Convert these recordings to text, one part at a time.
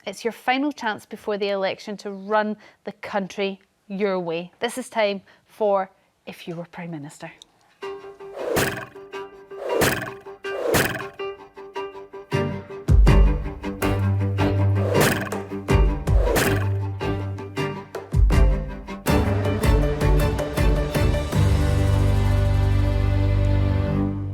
It's your final chance before the election to run the country your way. This is time for If You Were Prime Minister.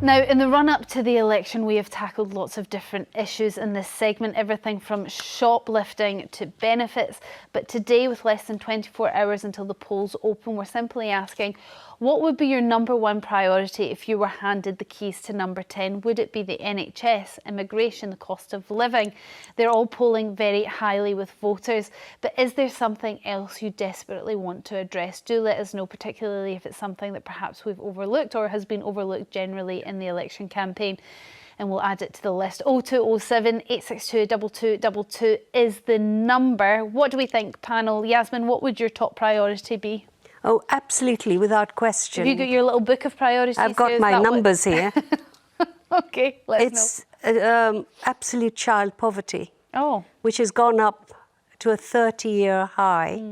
Now, in the run-up to the election, we have tackled lots of different issues in this segment, everything from shoplifting to benefits. But today, with less than 24 hours until the polls open, we're simply asking, what would be your number one priority if you were handed the keys to number 10? Would it be the NHS, immigration, the cost of living? They're all polling very highly with voters. But is there something else you desperately want to address? Do let us know, particularly if it's something that perhaps we've overlooked or has been overlooked generally in the election campaign, and we'll add it to the list. 0207 862 2222 is the number. What do we think, panel? Yasmin, what would your top priority be? Oh, absolutely, without question. Have you got your little book of priorities? I've got my numbers here. Okay, let's know. It's absolute child poverty, which has gone up to a 30-year high.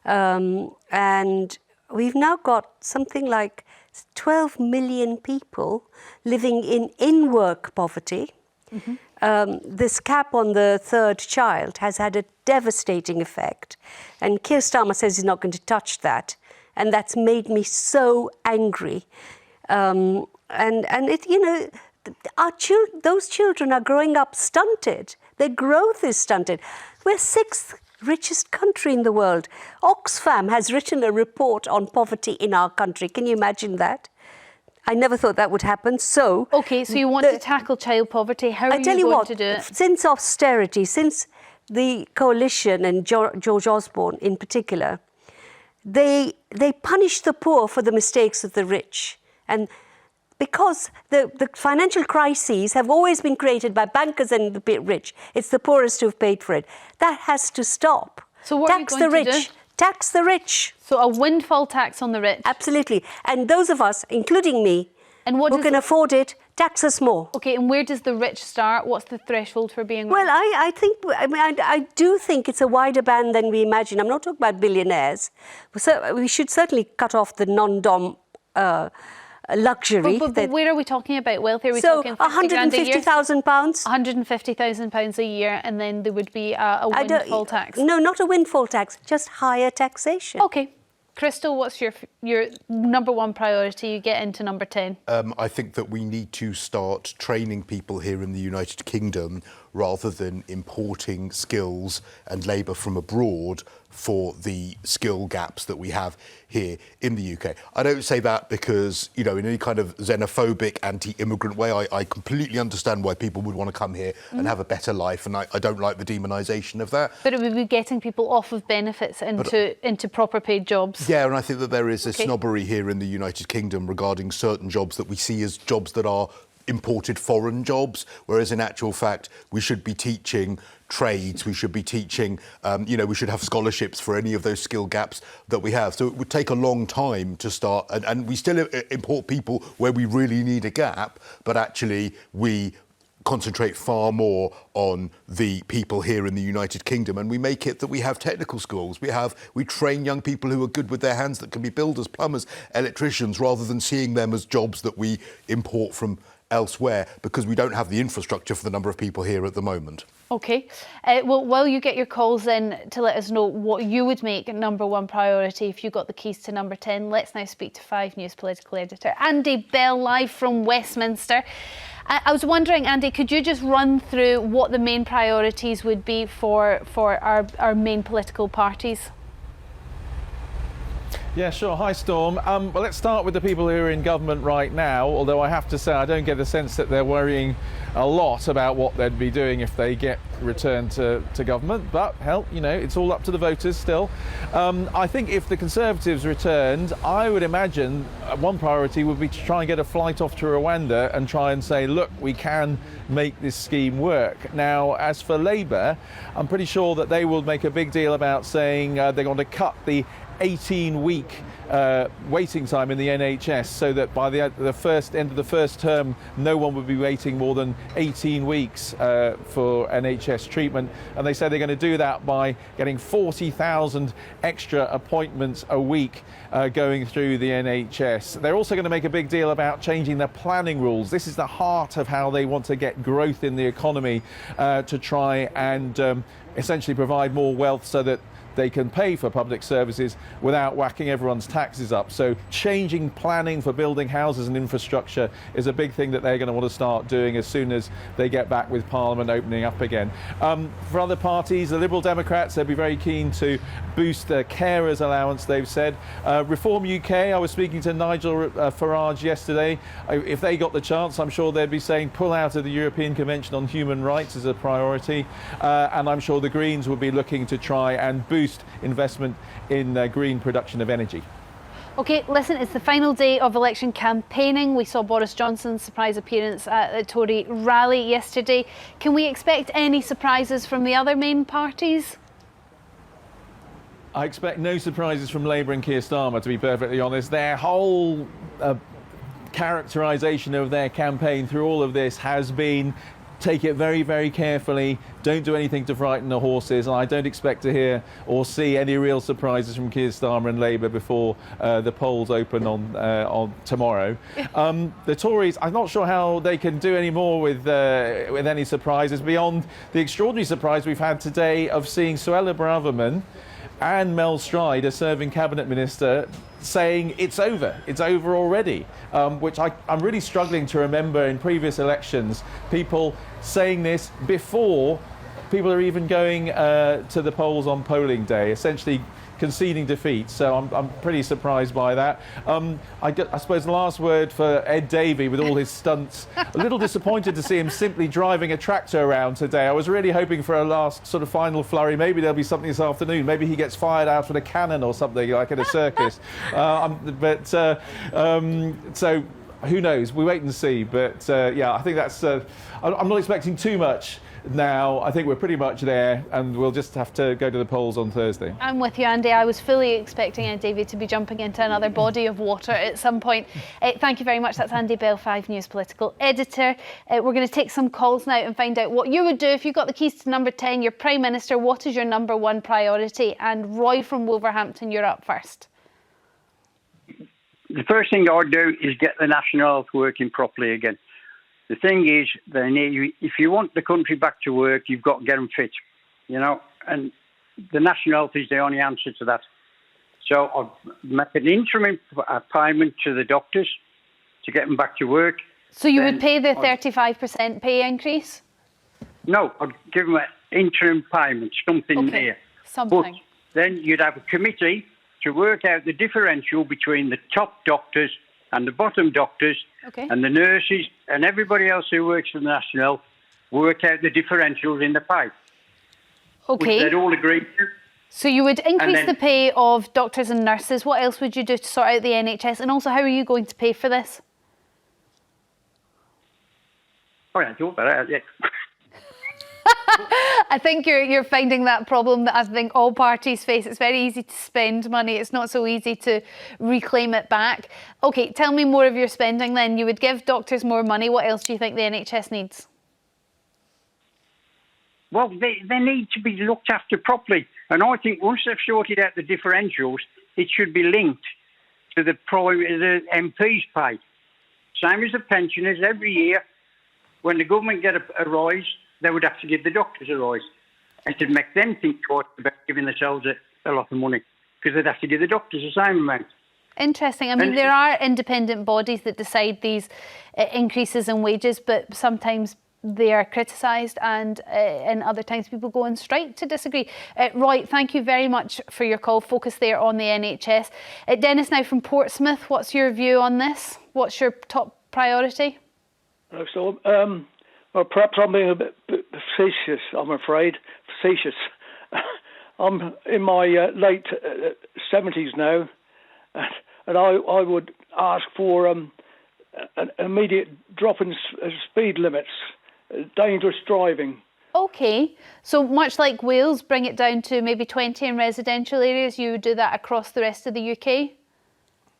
And we've now got something like 12 million people living in in-work poverty. This cap on the third child has had a devastating effect. And Keir Starmer says he's not going to touch that. And that's made me so angry. And it, you know, those children are growing up stunted. Their growth is stunted. We're sixth richest country in the world. Oxfam has written a report on poverty in our country. Can you imagine that? I never thought that would happen. So, okay, so you want to tackle child poverty. How are you going to do it? Since austerity, since the coalition and George Osborne in particular, they punish the poor for the mistakes of the rich. And because the financial crises have always been created by bankers and the rich, it's the poorest who've paid for it. That has to stop. So what are you going to do? Tax the rich. So a windfall tax on the rich? Absolutely. And those of us, including me, who can afford it, tax us more. Okay, and where does the rich start? What's the threshold for being rich? Well, I do think it's a wider band than we imagine. I'm not talking about billionaires. So we should certainly cut off the non-dom luxury. But where are we talking about wealth? Are we talking £150,000? £150,000 a year, and then there would be a windfall tax? No, not a windfall tax, just higher taxation. Okay. Crystal, what's your number one priority? You get into number 10. I think that we need to start training people here in the United Kingdom rather than importing skills and labour from abroad for the skill gaps that we have here in the UK. I don't say that because, you know, in any kind of xenophobic, anti-immigrant way, I completely understand why people would want to come here and have a better life, and I don't like the demonisation of that. But it would be getting people off of benefits into proper paid jobs. Yeah, and I think that there is a snobbery here in the United Kingdom regarding certain jobs that we see as jobs that are imported foreign jobs, whereas in actual fact we should be teaching trades, we should be teaching, we should have scholarships for any of those skill gaps that we have. So it would take a long time to start, and we still import people where we really need a gap, but actually we concentrate far more on the people here in the United Kingdom, and we make it that we have technical schools. We train young people who are good with their hands that can be builders, plumbers, electricians, rather than seeing them as jobs that we import from elsewhere, because we don't have the infrastructure for the number of people here at the moment. Okay. Well, while you get your calls in to let us know what you would make number one priority if you got the keys to number 10, let's now speak to 5 News political editor Andy Bell, live from Westminster. I was wondering, Andy, could you just run through what the main priorities would be for our main political parties? Yeah, sure. Hi, Storm. Well, let's start with the people who are in government right now, although I have to say I don't get the sense that they're worrying a lot about what they'd be doing if they get returned to government. But, hell, you know, it's all up to the voters still. I think if the Conservatives returned, I would imagine one priority would be to try and get a flight off to Rwanda and try and say, look, we can make this scheme work. Now, as for Labour, I'm pretty sure that they will make a big deal about saying they're going to cut the 18-week waiting time in the NHS, so that by the end of the first term, no one would be waiting more than 18 weeks for NHS treatment. And they say they're going to do that by getting 40,000 extra appointments a week going through the NHS. They're also going to make a big deal about changing the planning rules. This is the heart of how they want to get growth in the economy, to try and essentially provide more wealth so that they can pay for public services without whacking everyone's taxes up. So changing planning for building houses and infrastructure is a big thing that they're going to want to start doing as soon as they get back with Parliament opening up again. For other parties, the Liberal Democrats, they'll be very keen to boost the carers allowance, they've said. Reform UK, I was speaking to Nigel Farage yesterday. If they got the chance, I'm sure they'd be saying pull out of the European Convention on Human Rights as a priority. And I'm sure the Greens would be looking to try and boost investment in green production of energy. OK, listen, it's the final day of election campaigning. We saw Boris Johnson's surprise appearance at the Tory rally yesterday. Can we expect any surprises from the other main parties? I expect no surprises from Labour and Keir Starmer, to be perfectly honest. Their whole characterisation of their campaign through all of this has been take it very, very carefully, don't do anything to frighten the horses, and I don't expect to hear or see any real surprises from Keir Starmer and Labour before the polls open on tomorrow. The Tories, I'm not sure how they can do any more with any surprises beyond the extraordinary surprise we've had today of seeing Suella Braverman and Mel Stride, a serving cabinet minister, saying it's over already, which I'm really struggling to remember in previous elections, people saying this before people are even going to the polls on polling day, essentially conceding defeat. So I'm pretty surprised by that. I suppose the last word for Ed Davey with all his stunts. A little disappointed to see him simply driving a tractor around today. I was really hoping for a last sort of final flurry. Maybe there'll be something this afternoon. Maybe he gets fired out with a cannon or something like in a circus. So who knows? We wait and see. But yeah, I think that's. I'm not expecting too much now. I think we're pretty much there, and we'll just have to go to the polls on Thursday. I'm with you, Andy. I was fully expecting Ed Davey to be jumping into another body of water at some point. Thank you very much. That's Andy Bell, 5 News political editor. We're going to take some calls now and find out what you would do if you got the keys to number 10, your Prime Minister. What is your number one priority? And Roy from Wolverhampton, you're up first. The first thing I'd do is get the National Health working properly again. The thing is, if you want the country back to work, you've got to get them fit, and the National Health is the only answer to that. So I'll make an interim payment to the doctors to get them back to work. So you would pay the 35% pay increase? No, I'd give them an interim payment, something there. Something. But then you'd have a committee to work out the differential between the top doctors and the bottom doctors, and the nurses and everybody else who works for the National Health, work out the differentials in the pay. Okay. Which they'd all agree to. So you would increase the pay of doctors and nurses. What else would you do to sort out the NHS? And also, how are you going to pay for this? Oh, yeah, talk about that, yeah. I think you're finding that problem that I think all parties face. It's very easy to spend money. It's not so easy to reclaim it back. OK, tell me more of your spending then. You would give doctors more money. What else do you think the NHS needs? Well, they need to be looked after properly. And I think once they've sorted out the differentials, it should be linked to the MP's pay. Same as the pensioners. Every year, when the government get a rise, they would have to give the doctors a rise. And to make them think twice about giving themselves a lot of money, because they'd have to give the doctors the same amount. Interesting. I mean, there are independent bodies that decide these increases in wages, but sometimes they are criticised and other times people go on strike to disagree. Roy, thank you very much for your call. Focus there on the NHS. Dennis now from Portsmouth, what's your view on this? What's your top priority? So, well, perhaps I'm being a bit facetious, I'm afraid. Facetious. I'm in my late 70s now, and I would ask for an immediate drop in speed limits, dangerous driving. Okay, so much like Wales, bring it down to maybe 20 in residential areas, you would do that across the rest of the UK?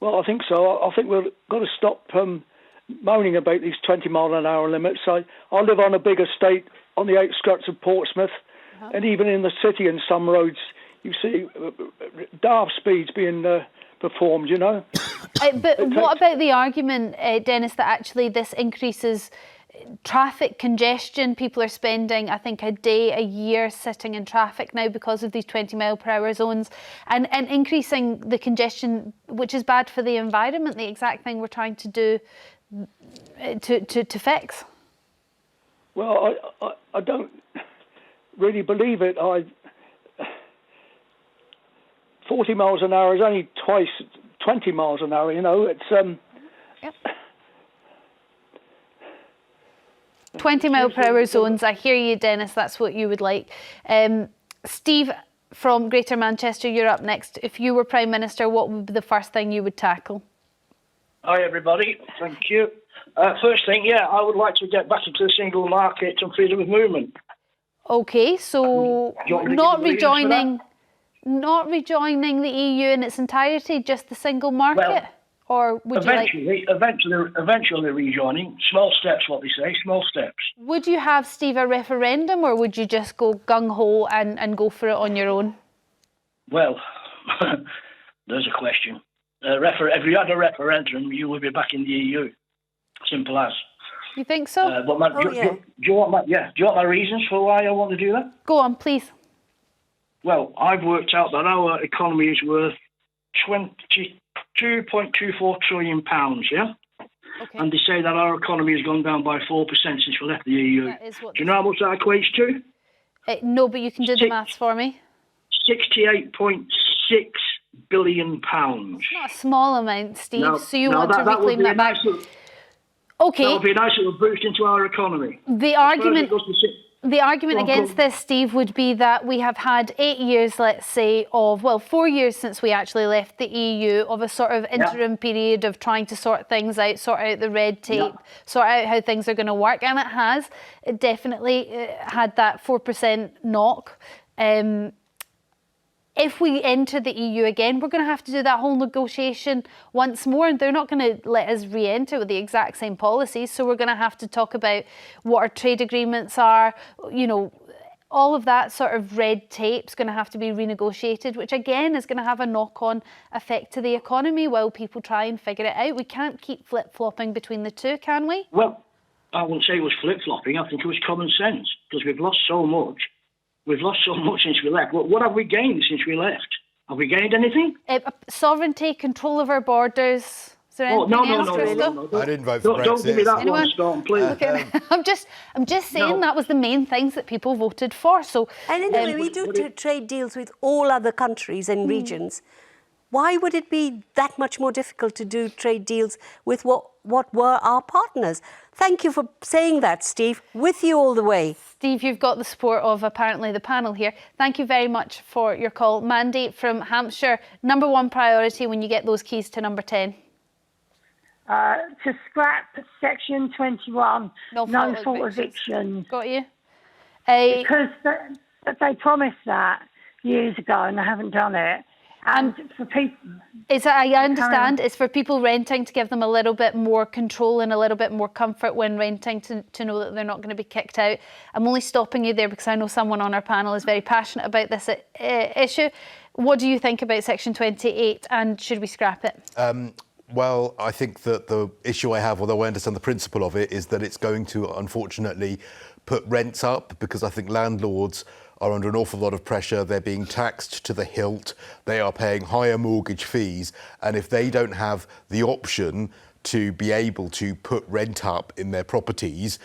Well, I think so. I think we've got to stop moaning about these 20-mile-an-hour limits. I live on a big estate on the outskirts of Portsmouth, and even in the city in some roads, you see daft speeds being performed, you know. But what about the argument, Dennis, that actually this increases traffic congestion? People are spending, I think, a year sitting in traffic now because of these 20-mile-per-hour zones, and increasing the congestion, which is bad for the environment, the exact thing we're trying to do to fix. Well, I don't really believe it. 40 miles an hour is only twice 20 miles an hour, you know. It's Yep. 20-mile-per-hour zones. I hear you, Dennis. That's what you would like. Steve from Greater Manchester, you're up next. If you were Prime Minister, what would be the first thing you would tackle? Hi, everybody. Thank you. First thing, I would like to get back into the single market and freedom of movement. Okay, so not rejoining the EU in its entirety, just the single market? Well, or would eventually rejoining. Small steps, what they say, small steps. Would you have, Steve, a referendum, or would you just go gung-ho and go for it on your own? Well, there's a question. If you had a referendum, you would be back in the EU. Simple as. You think so? Do you want my reasons for why I want to do that? Go on, please. Well, I've worked out that our economy is worth £22.24 trillion, yeah? Okay. And they say that our economy has gone down by 4% since we left the EU. That is what do you know how much that equates to? No, but you can do the maths for me. £68.6 billion. It's not a small amount, Steve, so you want to reclaim that back. Okay. That would be a nice little boost into our economy. The argument against this, Steve, would be that we have had 8 years, let's say, 4 years since we actually left the EU, of a sort of interim period of trying to sort things out, sort out the red tape, sort out how things are going to work. And it definitely had that 4% knock. If we enter the EU again, we're going to have to do that whole negotiation once more, and they're not going to let us re-enter with the exact same policies. So we're going to have to talk about what our trade agreements are, you know, all of that sort of red tape's going to have to be renegotiated, which again is going to have a knock-on effect to the economy while people try and figure it out. We can't keep flip-flopping between the two, can we? Well, I wouldn't say it was flip-flopping. I think it was common sense, because we've lost so much. We've lost so much since we left. What have we gained since we left? Have we gained anything? Sovereignty, control of our borders. Is there anything else, Cristo? I didn't vote for Brexit. Don't give me that one, Storm, please. Okay. I'm just saying that was the main things that people voted for. So, and anyway, we do trade deals with all other countries and regions. Why would it be that much more difficult to do trade deals with what were our partners? Thank you for saying that, Steve. With you all the way. Steve, you've got the support of apparently the panel here. Thank you very much for your call. Mandy from Hampshire, number one priority when you get those keys to number 10? To scrap Section 21, no fault evictions. Got you. Because they promised that years ago and they haven't done it. And for people... I understand it's for people renting, to give them a little bit more control and a little bit more comfort when renting, to know that they're not going to be kicked out. I'm only stopping you there because I know someone on our panel is very passionate about this issue. What do you think about Section 28, and should we scrap it? Well, I think that the issue I have, although I understand the principle of it, is that it's going to, unfortunately, put rents up, because I think landlords are under an awful lot of pressure. They're being taxed to the hilt. They are paying higher mortgage fees. And if they don't have the option to be able to put rent up in their properties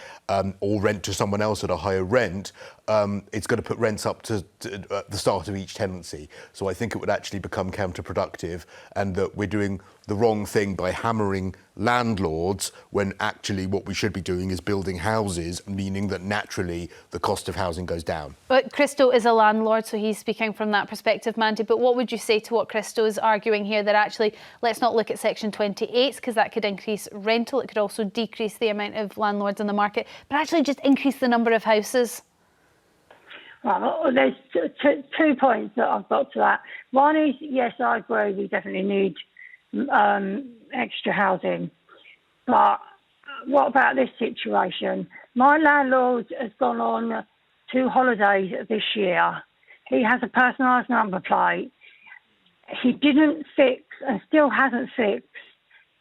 or rent to someone else at a higher rent, it's going to put rents up to at the start of each tenancy. So I think it would actually become counterproductive, and that we're doing the wrong thing by hammering landlords when actually what we should be doing is building houses, meaning that naturally the cost of housing goes down. But Cristo is a landlord, so he's speaking from that perspective, Mandy. But what would you say to what Cristo is arguing here, that actually let's not look at Section 28 because that could increase rental, it could also decrease the amount of landlords in the market, but actually just increase the number of houses? Well, there's two points that I've got to that. One is, yes, I agree, we definitely need extra housing. But what about this situation? My landlord has gone on 2 holidays this year. He has a personalised number plate. He didn't fix and still hasn't fixed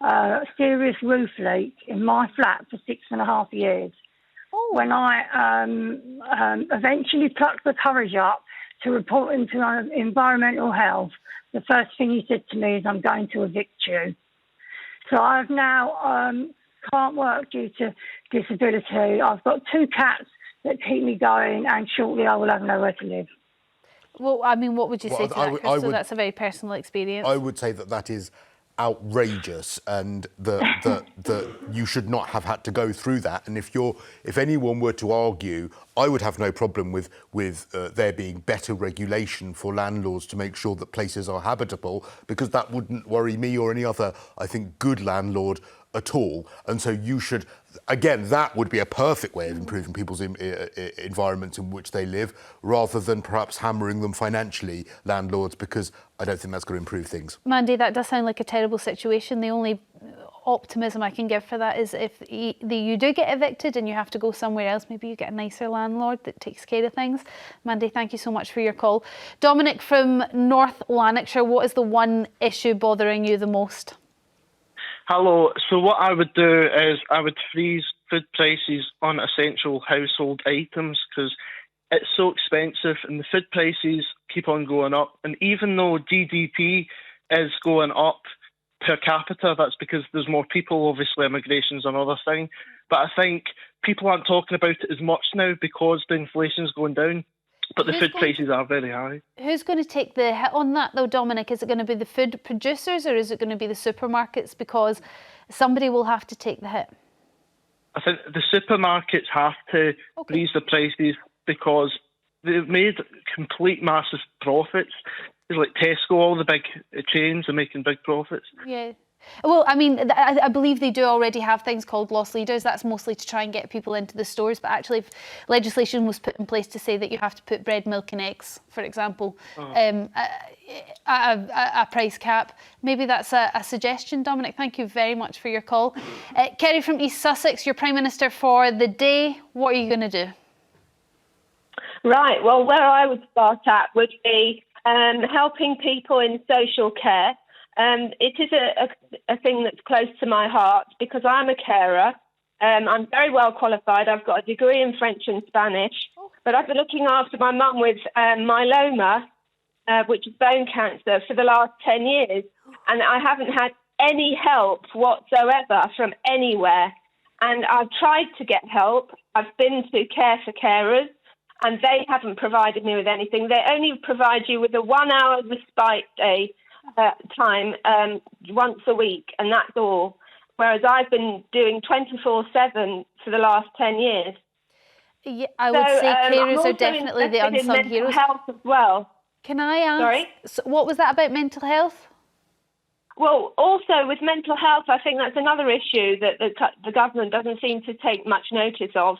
a serious roof leak in my flat for 6.5 years. When I eventually plucked the courage up to report him to environmental health, the first thing he said to me is, I'm going to evict you. So I've now can't work due to disability. I've got 2 cats that keep me going, and shortly I will have nowhere to live. Well, I mean, what would you say to that, Cristo? That's a very personal experience. I would say that is outrageous, and that you should not have had to go through that. And if anyone were to argue, I would have no problem with there being better regulation for landlords to make sure that places are habitable, because that wouldn't worry me or any other, I think, good landlord at all. And so you should, again, that would be a perfect way of improving people's environments in which they live, rather than perhaps hammering them financially, landlords, because I don't think that's going to improve things. Mandy, that does sound like a terrible situation. The only optimism I can give for that is if you do get evicted and you have to go somewhere else, maybe you get a nicer landlord that takes care of things. Mandy, thank you so much for your call. Dominic from North Lanarkshire, what is the one issue bothering you the most? Hello. So what I would do is I would freeze food prices on essential household items, because it's so expensive and the food prices keep on going up. And even though GDP is going up per capita, that's because there's more people, obviously immigration's another thing. But I think people aren't talking about it as much now because the inflation's going down. But the food prices are very high. Who's going to take the hit on that though, Dominic? Is it going to be the food producers or is it going to be the supermarkets? Because somebody will have to take the hit. I think the supermarkets have to raise the prices because they've made complete massive profits. It's like Tesco, all the big chains are making big profits. Yeah. Well, I mean, I believe they do already have things called loss leaders. That's mostly to try and get people into the stores. But actually, if legislation was put in place to say that you have to put bread, milk and eggs, for example, a price cap, maybe that's a suggestion. Dominic, thank you very much for your call. Kerry from East Sussex, your Prime Minister for the day. What are you going to do? Right, well, where I would start at would be helping people in social care. It is a thing that's close to my heart because I'm a carer. I'm very well qualified. I've got a degree in French and Spanish, but I've been looking after my mum with myeloma, which is bone cancer, for the last 10 years. And I haven't had any help whatsoever from anywhere. And I've tried to get help. I've been to Care for Carers, and they haven't provided me with anything. They only provide you with a 1-hour respite day time once a week, and that's all. Whereas I've been doing 24/7 for the last 10 years. Yeah, I would say carers are definitely the unsung heroes. Health as well. Can I ask? Sorry? So what was that about mental health? Well, also with mental health, I think that's another issue that the government doesn't seem to take much notice of.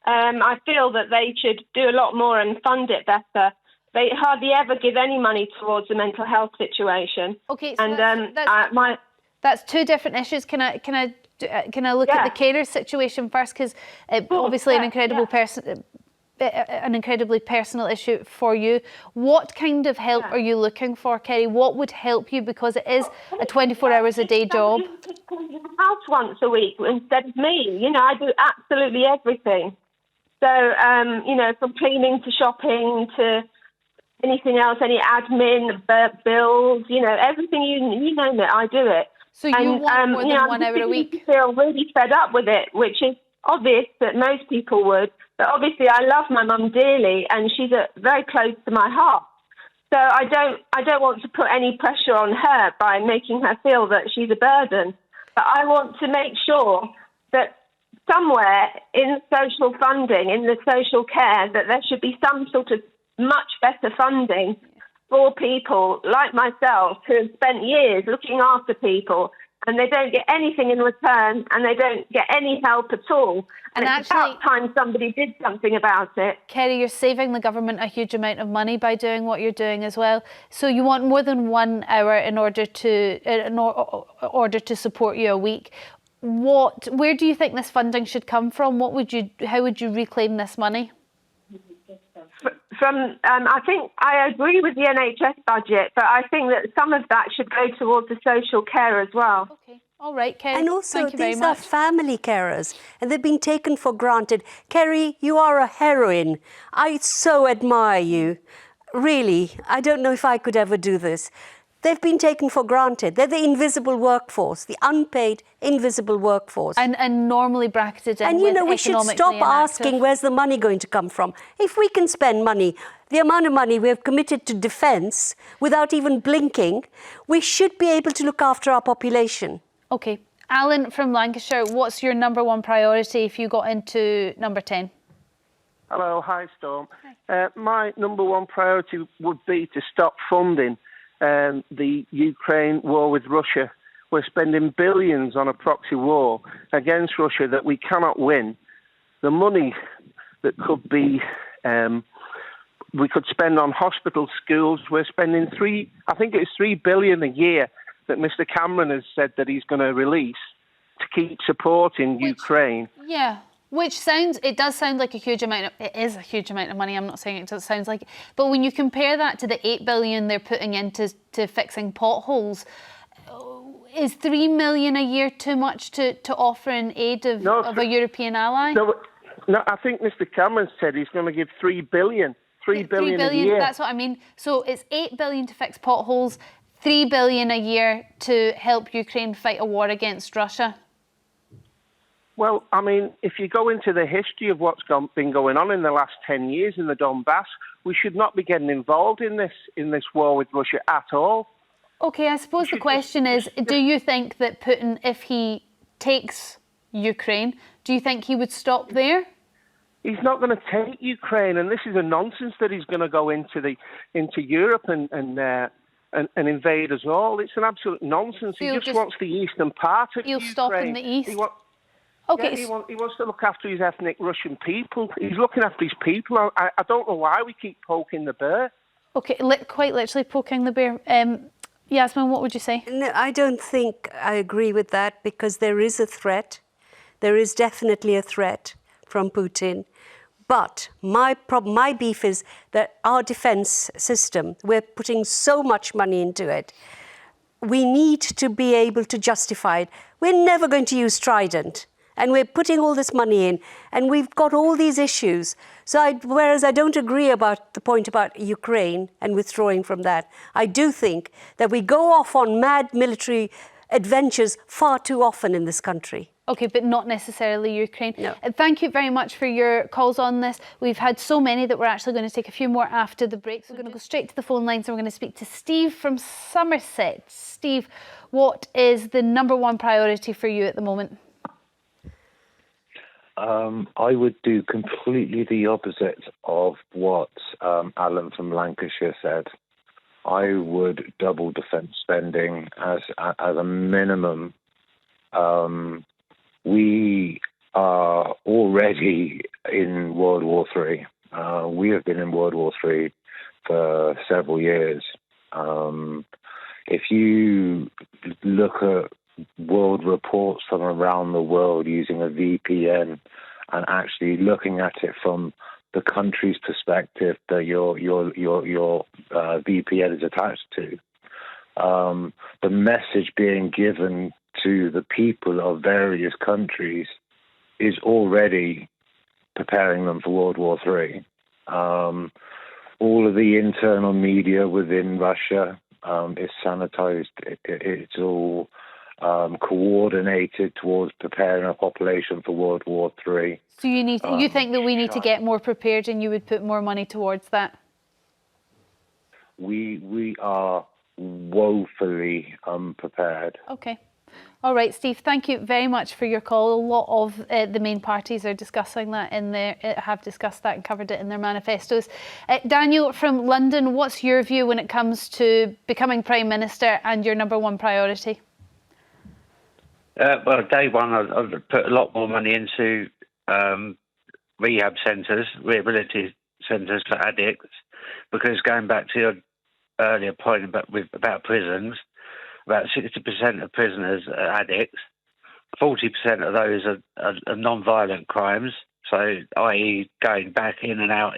I feel that they should do a lot more and fund it better. They hardly ever give any money towards the mental health situation. Okay, so that's two different issues. Can I look at the carer situation first? Because obviously an incredibly personal issue for you. What kind of help are you looking for, Kerry? What would help you? Because it is a 24 hours a day job. House once a week instead of me. You know, I do absolutely everything. So, you know, from cleaning to shopping to anything else, any admin, bills, you know, everything you name it, I do it. So you want more than 1 hour a week? I feel really fed up with it, which is obvious that most people would. But obviously I love my mum dearly and she's very close to my heart. So I don't want to put any pressure on her by making her feel that she's a burden. But I want to make sure that somewhere in social funding, in the social care, that there should be some sort of much better funding for people like myself who have spent years looking after people and they don't get anything in return and they don't get any help at all. And it's actually, about time somebody did something about it. Kerry, you're saving the government a huge amount of money by doing what you're doing as well. So you want more than 1 hour in order to support you a week. Where do you think this funding should come from? How would you reclaim this money? I think I agree with the NHS budget, but I think that some of that should go towards the social care as well. Okay. All right, Kerry. And also, thank you very these much. are family carers, and they've been taken for granted. Kerry, you are a heroine. I so admire you. Really, I don't know if I could ever do this. They've been taken for granted. They're the invisible workforce, the unpaid, invisible workforce. And normally bracketed in and, you know, we should stop asking where's the money going to come from. If we can spend money, the amount of money we have committed to defence without even blinking, we should be able to look after our population. OK. Alan from Lancashire, what's your number one priority if you got into number 10? Hello, hi Storm. My number one priority would be to stop funding the Ukraine war with Russia. We're spending billions on a proxy war against Russia that we cannot win. The money that could be, we could spend on hospitals, schools. We're spending $3 billion a year that Mr. Cameron has said that he's going to release to keep supporting Ukraine. Yeah. It does sound like a huge amount. It is a huge amount of money. I'm not saying it doesn't sound like it. But when you compare that to the $8 billion they're putting into fixing potholes, is $3 million a year too much to offer in aid of a European ally? No, I think Mr. Cameron said he's going to give $3 billion. $3 billion a year. That's what I mean. So it's $8 billion to fix potholes, $3 billion a year to help Ukraine fight a war against Russia. Well, I mean, if you go into the history of what's been going on in the last 10 years in the Donbass, we should not be getting involved in this war with Russia at all. OK, I suppose the question is, do you think that Putin, if he takes Ukraine, do you think he would stop there? He's not going to take Ukraine, and this is a nonsense that he's going to go into Europe and invade us all. It's an absolute nonsense. He just wants the eastern part of Ukraine. He'll stop in the east? Okay. Yeah, he wants to look after his ethnic Russian people. He's looking after his people. I don't know why we keep poking the bear. OK, quite literally poking the bear. Yasmin, what would you say? No, I don't think I agree with that, because there is a threat. There is definitely a threat from Putin. But my beef is that our defence system, we're putting so much money into it. We need to be able to justify it. We're never going to use Trident. And we're putting all this money in, and we've got all these issues. So whereas I don't agree about the point about Ukraine and withdrawing from that, I do think that we go off on mad military adventures far too often in this country. OK, but not necessarily Ukraine. No. Thank you very much for your calls on this. We've had so many that we're actually going to take a few more after the break. So we're going to go straight to the phone lines, and we're going to speak to Steve from Somerset. Steve, what is the number one priority for you at the moment? I would do completely the opposite of what Alan from Lancashire said. I would double defence spending as a minimum. We are already in World War III. We have been in World War III for several years. If you look at world reports from around the world using a VPN and actually looking at it from the country's perspective that your VPN is attached to, the message being given to the people of various countries is already preparing them for World War III. All of the internal media within Russia is sanitized. It's all coordinated towards preparing a population for World War III. So you think that we need to get more prepared, and you would put more money towards that? we are woefully unprepared. Okay. All right, Steve, thank you very much for your call. A lot of the main parties are discussing that have discussed that and covered it in their manifestos. Daniel from London, what's your view when it comes to becoming Prime Minister and your number one priority? Well, day one, I'd put a lot more money into rehab centres, rehabilitation centres for addicts, because going back to your earlier point about prisons, about 60% of prisoners are addicts. 40% of those are non-violent crimes, so i.e. going back in and out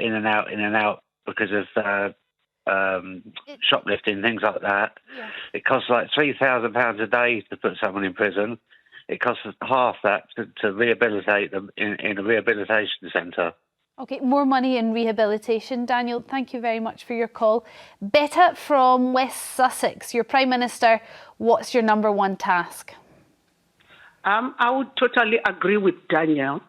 because of shoplifting, things like that. Yeah. It costs like £3,000 a day to put someone in prison. It costs half that to rehabilitate them in a rehabilitation centre. Okay, more money in rehabilitation. Daniel, thank you very much for your call. Betta from West Sussex, your Prime Minister, what's your number one task? I would totally agree with Daniel.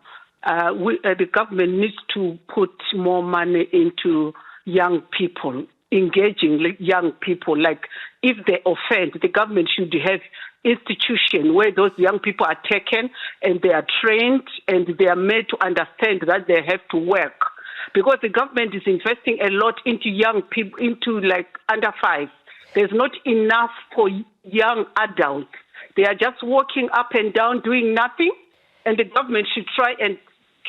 The government needs to put more money into young people, engaging young people. Like if they offend, the government should have institution where those young people are taken and they are trained and they are made to understand that they have to work. Because the government is investing a lot into young people, into like under 5. There's not enough for young adults. They are just walking up and down doing nothing, and the government should try and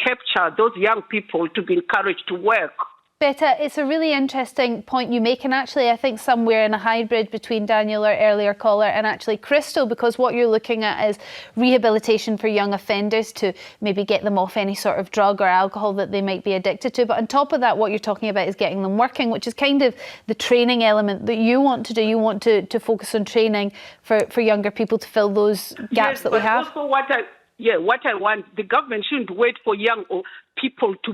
capture those young people to be encouraged to work. Betta, it's a really interesting point you make, and actually I think somewhere in a hybrid between Daniel, our earlier caller, and actually Cristo, because what you're looking at is rehabilitation for young offenders to maybe get them off any sort of drug or alcohol that they might be addicted to. But on top of that, what you're talking about is getting them working, which is kind of the training element that you want to do. You want to focus on training for younger people to fill those gaps that we have. Also what I want, the government shouldn't wait for young people to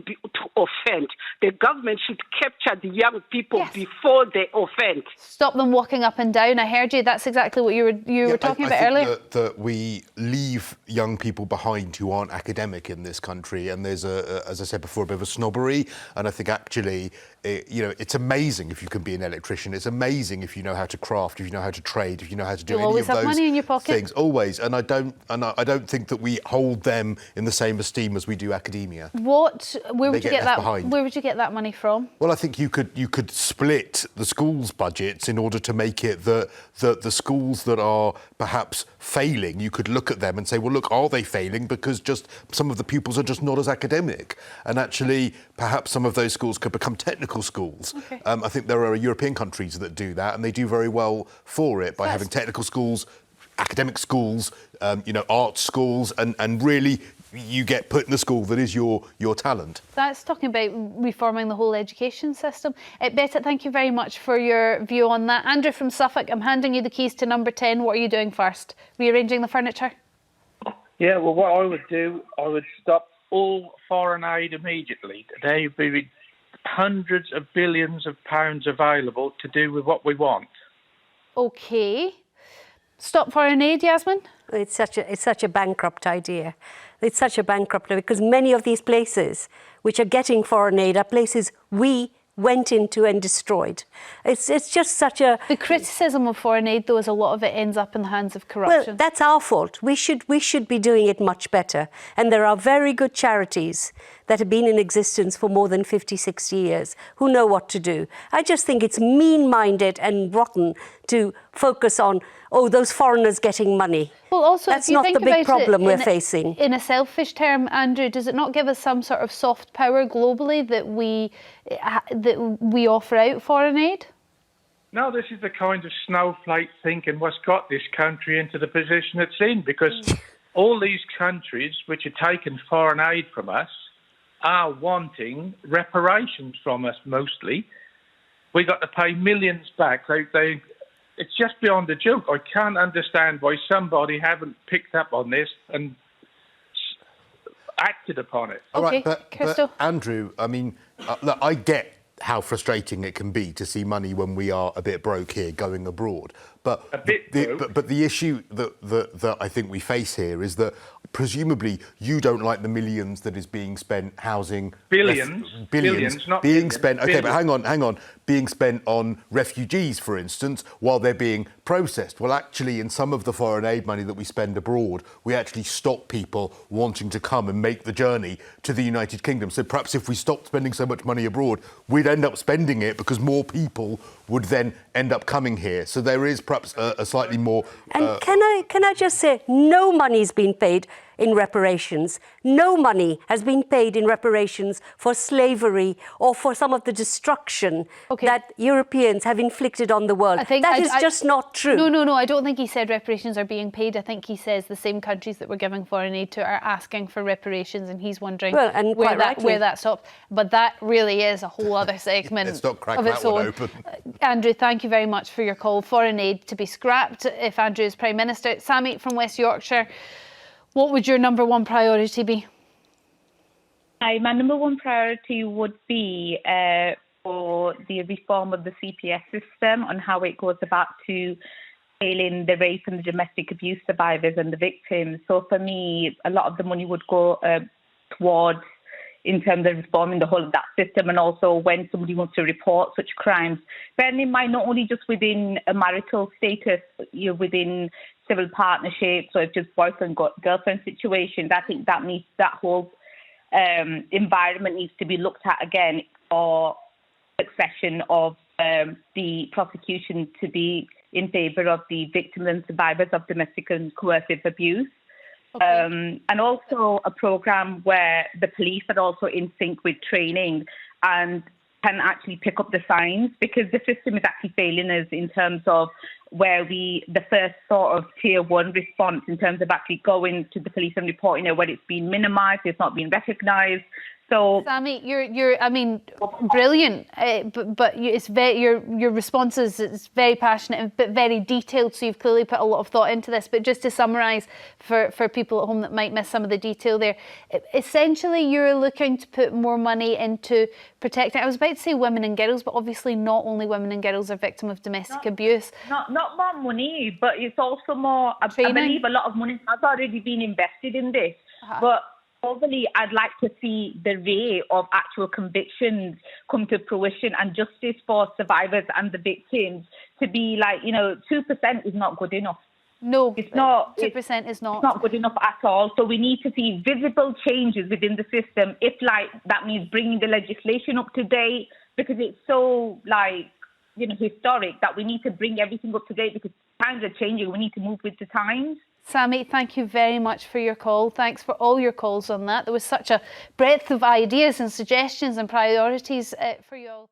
offend. The government should capture the young people before they offend. Stop them walking up and down. I heard you. That's exactly what you were talking about earlier. That we leave young people behind who aren't academic in this country, and there's as I said before, a bit of a snobbery. And I think actually, it's amazing if you can be an electrician. It's amazing if you know how to craft, if you know how to trade, if you know how to do any of those things. Always have money in your pocket. Things. Always. And I don't think that we hold them in the same esteem as we do academia. Where would you get that? Where would you get that money from? Well, I think you could split the schools' budgets in order to make it that the schools that are perhaps failing, you could look at them and say, well, look, are they failing because just some of the pupils are just not as academic? And actually, perhaps some of those schools could become technical schools. Okay. I think there are European countries that do that, and they do very well for it by having technical schools, academic schools, art schools, and really you get put in the school that is your talent. That's talking about reforming the whole education system. Betta, thank you very much for your view on that. Andrew from Suffolk, I'm handing you the keys to number 10. What are you doing first? Rearranging the furniture? Yeah, well, what I would do, I would stop all foreign aid immediately. There would be hundreds of billions of pounds available to do with what we want. OK. Stop foreign aid, Yasmin? It's such a bankrupt idea. It's such a bankrupt idea because many of these places which are getting foreign aid are places we went into and destroyed. It's just such a... The criticism of foreign aid, though, is a lot of it ends up in the hands of corruption. Well, that's our fault. We should be doing it much better. And there are very good charities that have been in existence for more than 50, 60 years who know what to do. I just think it's mean-minded and rotten to focus on, those foreigners getting money. Well, also, that's if you not think the big about problem we're facing. In a selfish term, Andrew, does it not give us some sort of soft power globally that we offer out foreign aid? No, this is the kind of snowflake thinking what's got this country into the position it's in, because all these countries which are taking foreign aid from us are wanting reparations from us mostly. We got to pay millions back. It's just beyond a joke. I can't understand why somebody haven't picked up on this and acted upon it. All right, but Andrew, I mean, look, I get how frustrating it can be to see money when we are a bit broke here going abroad. But the issue that I think we face here is that presumably you don't like the millions that is being spent housing... Billions, not being millions, spent... OK, billions. but hang on. being spent on refugees, for instance, while they're being processed. Well, actually, in some of the foreign aid money that we spend abroad, we actually stop people wanting to come and make the journey to the United Kingdom. So perhaps if we stopped spending so much money abroad, we'd end up spending it because more people would then end up coming here. So there is perhaps a slightly more... And can I just say, no money's been paid in reparations. No money has been paid in reparations for slavery or for some of the destruction that Europeans have inflicted on the world. That is just not true. No, I don't think he said reparations are being paid. I think he says the same countries that we're giving foreign aid to are asking for reparations, and he's wondering where that stops. But that really is a whole other segment Let's not crack of its that one own. open. Andrew, thank you very much for your call. Foreign aid to be scrapped if Andrew is Prime Minister. Sammy from West Yorkshire, what would your number one priority be? My number one priority would be for the reform of the CPS system on how it goes about to failing the rape and the domestic abuse survivors and the victims. So for me, a lot of the money would go towards in terms of reforming the whole of that system, and also when somebody wants to report such crimes, bearing in mind not only just within a marital status, you're within civil partnerships or just boyfriend girlfriend situations. I think that whole environment needs to be looked at again for succession of the prosecution to be in favour of the victims and survivors of domestic and coercive abuse. And also a programme where the police are also in sync with training and can actually pick up the signs, because the system is actually failing us in terms of where the first sort of tier one response in terms of actually going to the police and reporting it, when it's been minimised, it's not been recognised. So, Sammy, you're I mean, brilliant, but it's very, your responses, it's very passionate but very detailed. So you've clearly put a lot of thought into this. But just to summarise for people at home that might miss some of the detail there, essentially you're looking to put more money into protecting. I was about to say women and girls, but obviously not only women and girls are victims of domestic abuse. Not more money, but it's also more. I believe a lot of money has already been invested in this, but. Overly, I'd like to see the rate of actual convictions come to fruition and justice for survivors and the victims to be 2% is not good enough. No, it's not. 2% is not. It's not good enough at all. So we need to see visible changes within the system. If that means bringing the legislation up to date, because it's so historic that we need to bring everything up to date because times are changing. We need to move with the times. Sammy, thank you very much for your call. Thanks for all your calls on that. There was such a breadth of ideas and suggestions and priorities for you all.